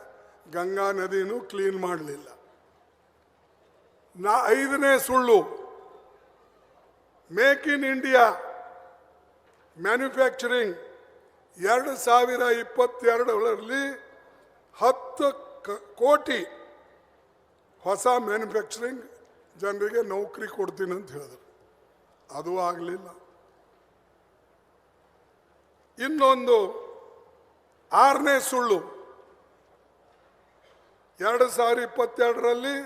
S1: गंगा नदीनु क्लीन ಮಾಡಲಿಲ್ಲ. ಐದನೇ ಸುಳ್ಳು, ಮೇಕ್ ಇನ್ ಇಂಡಿಯಾ ಮ್ಯಾನುಫ್ಯಾಕ್ಚರಿಂಗ್ 2022ರಲ್ಲಿ 10 ಕೋಟಿ ಹೊಸ ಮ್ಯಾನುಫ್ಯಾಕ್ಚರಿಂಗ್ ಜನರಿಗೆ ನೌಕರಿ ಕೊಡ್ತೀನಿ ಅಂತ ಹೇಳಿದ್ರು. ಅದು ಆಗಲಿಲ್ಲ. ಇನ್ನೊಂದು 6ನೇ ಸುಳ್ಳು, 2022ರಲ್ಲಿ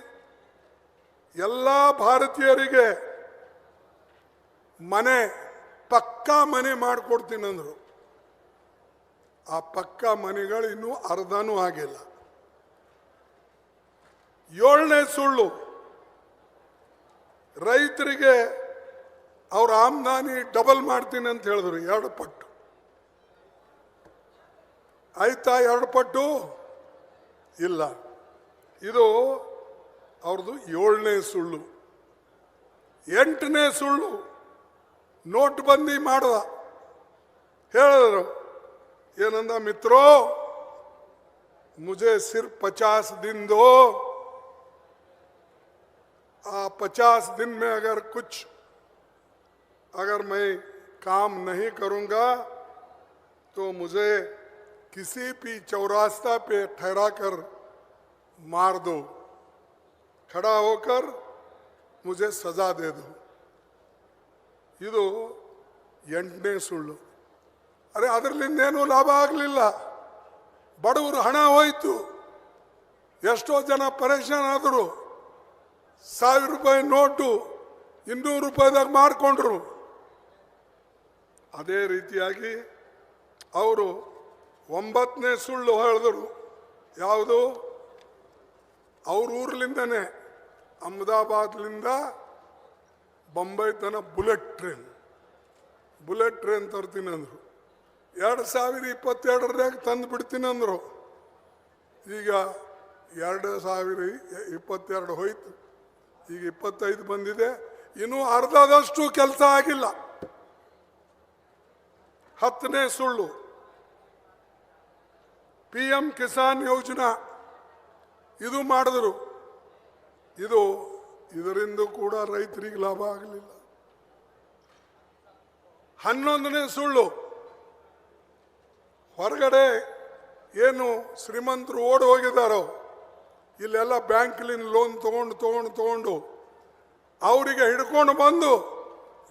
S1: ಎಲ್ಲ ಭಾರತೀಯರಿಗೆ ಮನೆ ಪಕ್ಕಾ ಮನೆ ಮಾಡಿಕೊಡ್ತೀನಿ ಅಂದರು. ಆ ಪಕ್ಕಾ ಮನೆಗಳು ಇನ್ನೂ ಅರ್ಧನೂ ಆಗಿಲ್ಲ. 7ನೇ ಸುಳ್ಳು, ರೈತರಿಗೆ ಅವ್ರ ಆಮ್ದಾನಿ ಡಬಲ್ ಮಾಡ್ತೀನಿ ಅಂತ ಹೇಳಿದ್ರು. 2 ಪಟ್ಟು ಆಯ್ತಾ? 2 ಪಟ್ಟು ಇಲ್ಲ. ಇದು ಅವ್ರದ್ದು 7ನೇ ಸುಳ್ಳು. 8ನೇ ಸುಳ್ಳು, ನೋಟ್ಬಂದಿ ಮಾಡ್ದ. ಹೇಳಿದ್ರು ಏನಂದ, ಮಿತ್ರೋ मुझे सिर्फ 50 दिन दो, 50 दिन में अगर मैं काम नहीं करूंगा तो मुझे किसी भी चौरास्ता पे ठहरा कर मार दो, खड़ा होकर मुझे सजा दे दो. ಇದು 8ನೇ ಸುಳ್ಳು. ಅರೆ ಅದರಲ್ಲಿಂದೇನೂ ಲಾಭ ಆಗಲಿಲ್ಲ. ಬಡವರು ಹಣ ಹೋಯಿತು. ಎಷ್ಟೋ ಜನ ಪರೇಶಾನ್ ಆದರು. 1000 ರೂಪಾಯಿ ನೋಟು 200 ರೂಪಾಯಿದಾಗ ಮಾರ್ಕೊಂಡ್ರು. ಅದೇ ರೀತಿಯಾಗಿ ಅವರು 9ನೇ ಸುಳ್ಳು ಹೇಳಿದ್ರು. ಯಾವುದು? ಅವ್ರ ಊರ್ಲಿಂದನೇ ಅಹಮದಾಬಾದ್ಲಿಂದ ಬೊಂಬೈ ತನ ಬುಲೆಟ್ ಟ್ರೈನ್ ತರ್ತೀನಿ ಅಂದರು. 2022 ತಂದು ಬಿಡ್ತೀನಿ ಅಂದರು. ಈಗ 2022 ಹೋಯ್ತು, ಈಗ 25 ಬಂದಿದೆ. ಇನ್ನೂ ಅರ್ಧದಷ್ಟು ಕೆಲಸ ಆಗಿಲ್ಲ. 10ನೇ ಸುಳ್ಳು, PM ಕಿಸಾನ್ ಯೋಜನಾ ಇದು ಮಾಡಿದ್ರು. ಇದರಿಂದ ಕೂಡ ರೈತರಿಗೆ ಲಾಭ ಆಗಲಿಲ್ಲ. 11ನೇ ಸುಳ್ಳು, ಹೊರಗಡೆ ಏನು ಶ್ರೀಮಂತರು ಓಡಿ ಹೋಗಿದ್ದಾರೋ ಇಲ್ಲೆಲ್ಲ ಬ್ಯಾಂಕ್ಲಿಂದ ಲೋನ್ ತಗೊಂಡು ಅವರಿಗೆ ಹಿಡ್ಕೊಂಡು ಬಂದು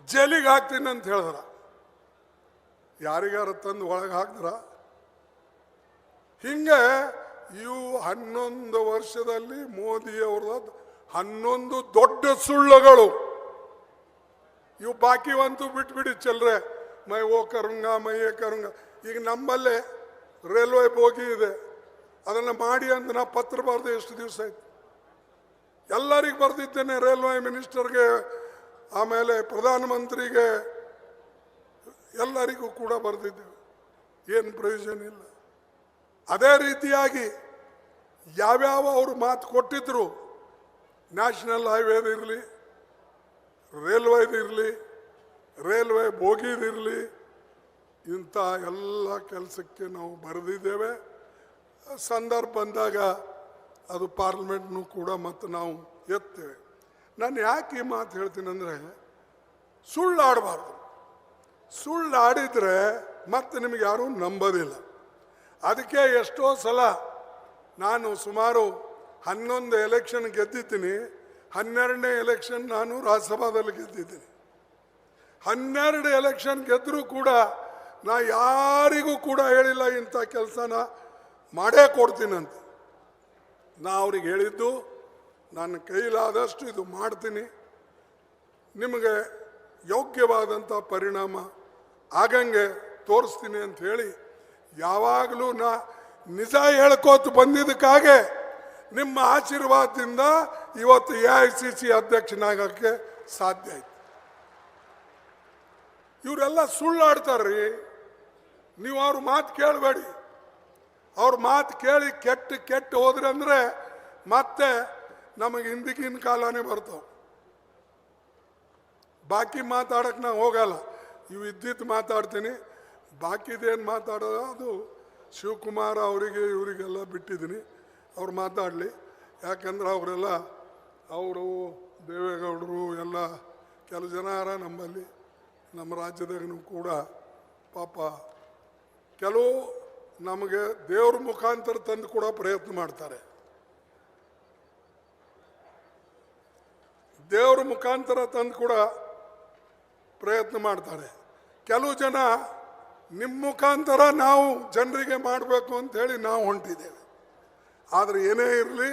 S1: ಜೈಲಿಗೆ ಹಾಕ್ತೀನಿ ಅಂತ ಹೇಳಿದ್ರ. ಯಾರಿಗಾರ ತಂದು ಒಳಗೆ ಹಾಕಿದ್ರ? ಹಿಂಗೆ ಇವು 11 ವರ್ಷದಲ್ಲಿ ಮೋದಿಯವ್ರದ 11 ದೊಡ್ಡ ಸುಳ್ಳುಗಳು. ಇವು ಬಾಕಿವಂತೂ ಬಿಟ್ಬಿಡಿ, ಚಲ್ರೆ ಮೈ ಓ ಕರುಂಗ ಮೈ ಏ ಕರುಂಗ. ಈಗ ನಮ್ಮಲ್ಲೇ ರೈಲ್ವೆ ಬೋಗಿ ಇದೆ, ಅದನ್ನು ಮಾಡಿ ಅಂತ ನಾ ಪತ್ರ ಬರೆದು ಎಷ್ಟು ದಿವಸ ಆಯ್ತು. ಎಲ್ಲರಿಗೂ ಬರೆದಿದ್ದೇನೆ, ರೈಲ್ವೆ ಮಿನಿಸ್ಟರ್ಗೆ, ಆಮೇಲೆ ಪ್ರಧಾನಮಂತ್ರಿಗೆ, ಎಲ್ಲರಿಗೂ ಕೂಡ ಬರೆದಿದ್ದೇವೆ. ಏನು ಪ್ರಯೋಜನ ಇಲ್ಲ. ಅದೇ ರೀತಿಯಾಗಿ ಯಾವ್ಯಾವ ಅವರು ಮಾತು ಕೊಟ್ಟಿದ್ರು, ನ್ಯಾಷನಲ್ ಹೈವೇದಿರಲಿ, ರೈಲ್ವೆದಿರಲಿ, ರೈಲ್ವೆ ಬೋಗಿದಿರಲಿ, ಇಂಥ ಎಲ್ಲ ಕೆಲಸಕ್ಕೆ ನಾವು ಬರೆದಿದ್ದೇವೆ. ಸಂದರ್ಭ ಬಂದಾಗ ಅದು ಪಾರ್ಲಿಮೆಂಟ್ನೂ ಕೂಡ ಮತ್ತು ನಾವು ಎತ್ತೇವೆ. ನಾನು ಯಾಕೆ ಈ ಮಾತು ಹೇಳ್ತೀನಿ ಅಂದರೆ, ಸುಳ್ಳಾಡಬಾರ್ದು. ಸುಳ್ಳಾಡಿದರೆ ಮತ್ತೆ ನಿಮಗೆ ಯಾರೂ ನಂಬೋದಿಲ್ಲ. ಅದಕ್ಕೆ ಎಷ್ಟೋ ಸಲ ನಾನು ಸುಮಾರು 11 ಎಲೆಕ್ಷನ್ ಗೆದ್ದಿದ್ದೀನಿ. 12ನೇ ಎಲೆಕ್ಷನ್ ನಾನು ರಾಜ್ಯಸಭಾದಲ್ಲಿ ಗೆದ್ದಿದ್ದೀನಿ. 12 ಎಲೆಕ್ಷನ್ ಗೆದ್ದರೂ ಕೂಡ ನಾ ಯಾರಿಗೂ ಕೂಡ ಹೇಳಿಲ್ಲ ಇಂಥ ಕೆಲಸನ ಮಾಡೇ ಕೊಡ್ತೀನಂತ. ನಾ ಅವ್ರಿಗೆ ಹೇಳಿದ್ದು, ನನ್ನ ಕೈಲಾದಷ್ಟು ಇದು ಮಾಡ್ತೀನಿ, ನಿಮಗೆ ಯೋಗ್ಯವಾದಂಥ ಪರಿಣಾಮ ಆಗಂಗೆ ತೋರಿಸ್ತೀನಿ ಅಂತ ಹೇಳಿ ಯಾವಾಗಲೂ ನಾ ನಿಜ ಹೇಳ್ಕೋತ ಬಂದಿದ್ದಕ್ಕಾಗೆ ನಿಮ್ಮ ಆಶೀರ್ವಾದದಿಂದ ಇವತ್ತು AICC ಅಧ್ಯಕ್ಷನಾಗಕ್ಕೆ ಸಾಧ್ಯ ಆಯ್ತು. ಇವರೆಲ್ಲ ಸುಳ್ಳಾಡ್ತಾರ್ರಿ. ನೀವು ಅವ್ರ ಮಾತು ಕೇಳಬೇಡಿ. ಅವ್ರ ಮಾತು ಕೇಳಿ ಕೆಟ್ಟು ಹೋದ್ರೆ ಅಂದರೆ ಮತ್ತೆ ನಮಗೆ ಹಿಂದಿಗಿನ ಕಾಲನೇ ಬರ್ತಾವೆ. ಬಾಕಿ ಮಾತಾಡಕ್ಕೆ ನಾ ಹೋಗಲ್ಲ. ಇವು ಇದ್ದಿದ್ದು ಮಾತಾಡ್ತೀನಿ. ಬಾಕಿದೇನು ಮಾತಾಡೋದು ಅದು ಶಿವಕುಮಾರ್ ಅವರಿಗೆ ಇವರಿಗೆಲ್ಲ ಬಿಟ್ಟಿದ್ದೀನಿ. ಅವ್ರು ಮಾತಾಡಲಿ. ಯಾಕಂದ್ರೆ ಅವರೆಲ್ಲ ಅವರು ದೇವೇಗೌಡರು ಎಲ್ಲ ಕೆಲವು ಜನ ನಮ್ಮಲ್ಲಿ ನಮ್ಮ ರಾಜ್ಯದಾಗೂ ಕೂಡ ಪಾಪ ಕೆಲವು ನಮಗೆ ದೇವ್ರ ಮುಖಾಂತರ ತಂದು ಕೂಡ ಪ್ರಯತ್ನ ಮಾಡ್ತಾರೆ. ದೇವ್ರ ಮುಖಾಂತರ ತಂದು ಕೂಡ ಪ್ರಯತ್ನ ಮಾಡ್ತಾರೆ. ಕೆಲವು ಜನ ನಿಮ್ಮ ಮುಖಾಂತರ ನಾವು ಜನರಿಗೆ ಮಾಡಬೇಕು ಅಂತ ಹೇಳಿ ನಾವು ಹೊಂಟಿದ್ದೇವೆ. ಆದರೆ ಏನೇ ಇರಲಿ,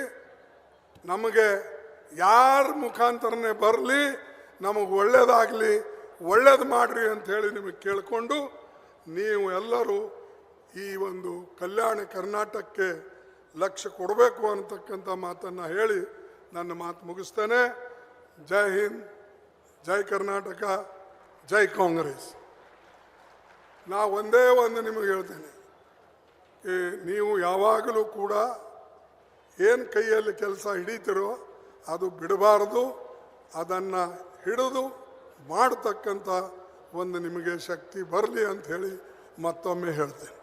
S1: ನಮಗೆ ಯಾರ ಮುಖಾಂತರನೇ ಬರಲಿ, ನಮಗೆ ಒಳ್ಳೆಯದಾಗಲಿ, ಒಳ್ಳೇದು ಮಾಡ್ರಿ ಅಂತ ಹೇಳಿ ನಿಮಗೆ ಕೇಳಿಕೊಂಡು ನೀವು ಎಲ್ಲರೂ ಈ ಒಂದು ಕಲ್ಯಾಣ ಕರ್ನಾಟಕಕ್ಕೆ ಲಕ್ಷ್ಯ ಕೊಡಬೇಕು ಅಂತಕ್ಕಂಥ ಮಾತನ್ನು ಹೇಳಿ ನನ್ನ ಮಾತು ಮುಗಿಸ್ತೇನೆ. ಜೈ ಹಿಂದ್, ಜೈ ಕರ್ನಾಟಕ, ಜೈ ಕಾಂಗ್ರೆಸ್. ನಾ ಒಂದೇ ಒಂದು ನಿಮಗೆ ಹೇಳ್ತೇನೆ, ನೀವು ಯಾವಾಗಲೂ ಕೂಡ ಏನು ಕೈಯಲ್ಲಿ ಕೆಲಸ ಹಿಡಿತೀರೋ ಅದು ಬಿಡಬಾರ್ದು. ಅದನ್ನು ಹಿಡಿದು ಮಾಡತಕ್ಕಂಥ ಒಂದು ನಿಮಗೆ ಶಕ್ತಿ ಬರಲಿ ಅಂತ ಹೇಳಿ ಮತ್ತೊಮ್ಮೆ ಹೇಳ್ತೇನೆ.